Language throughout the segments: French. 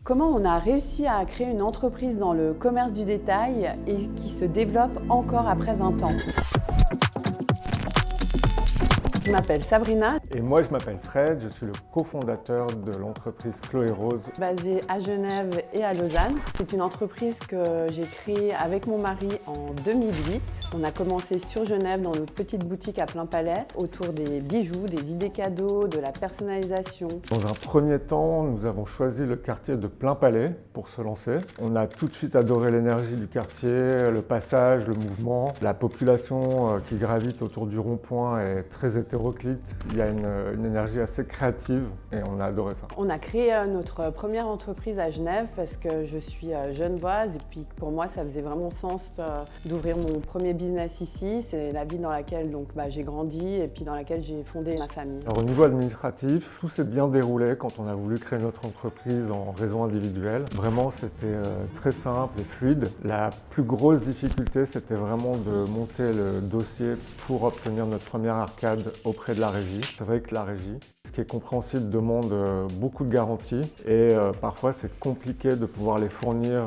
Comment on a réussi à créer une entreprise dans le commerce du détail et qui se développe encore après 20 ans? Je m'appelle Sabrina, Et moi, je m'appelle Fred, je suis le cofondateur de l'entreprise Chloé Rose. basée à Genève et à Lausanne. C'est une entreprise que j'ai créée avec mon mari en 2008. On a commencé sur Genève dans notre petite boutique à Plainpalais autour des bijoux, des idées cadeaux, de la personnalisation. Dans un premier temps, nous avons choisi le quartier de Plainpalais pour se lancer. On a tout de suite adoré l'énergie du quartier, le passage, le mouvement. La population qui gravite autour du rond-point est très hétéroclite. Il y a une énergie assez créative et on a adoré ça. On a créé notre première entreprise à Genève parce que je suis genevoise et puis pour moi ça faisait vraiment sens d'ouvrir mon premier business ici. C'est la ville dans laquelle j'ai grandi et puis dans laquelle j'ai fondé ma famille. Alors, au niveau administratif, tout s'est bien déroulé quand on a voulu créer notre entreprise en réseau individuel. Vraiment, c'était très simple et fluide. La plus grosse difficulté, c'était vraiment de monter le dossier pour obtenir notre première arcade auprès de la régie. C'est vrai que la régie, ce qui est compréhensible, demande beaucoup de garanties et parfois c'est compliqué de pouvoir les fournir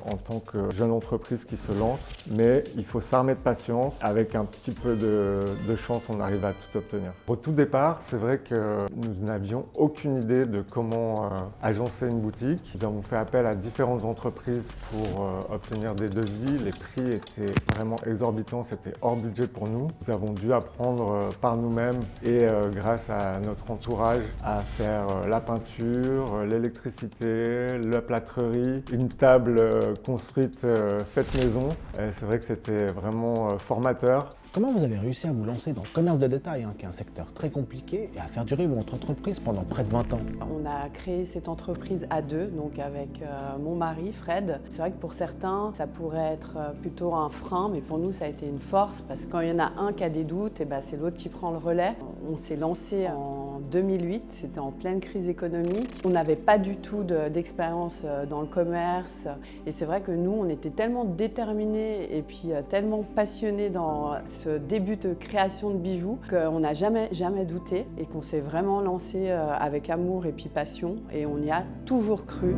en tant que jeune entreprise qui se lance, mais il faut s'armer de patience. Avec un petit peu de chance, on arrive à tout obtenir. Au tout départ, c'est vrai que nous n'avions aucune idée de comment agencer une boutique. Nous avons fait appel à différentes entreprises pour obtenir des devis. Les prix étaient vraiment exorbitants, c'était hors budget pour nous. Nous avons dû apprendre par nous-mêmes et grâce à notre entourage à faire la peinture, l'électricité, la plâtrerie, une table construite faite maison. C'est vrai que c'était vraiment formateur. Comment vous avez réussi à vous lancer dans le commerce de détail, qui est un secteur très compliqué, et à faire durer votre entreprise pendant près de 20 ans? On a créé cette entreprise à deux, donc avec mon mari Fred. C'est vrai que pour certains, ça pourrait être plutôt un frein, mais pour nous, ça a été une force parce que quand il y en a un qui a des doutes, c'est l'autre qui prend le relais. On s'est lancé en 2008, c'était en pleine crise économique. On n'avait pas du tout d'expérience dans le commerce et c'est vrai que nous, on était tellement déterminés et puis tellement passionnés dans ce début de création de bijoux qu'on n'a jamais douté et qu'on s'est vraiment lancé avec amour et puis passion et on y a toujours cru.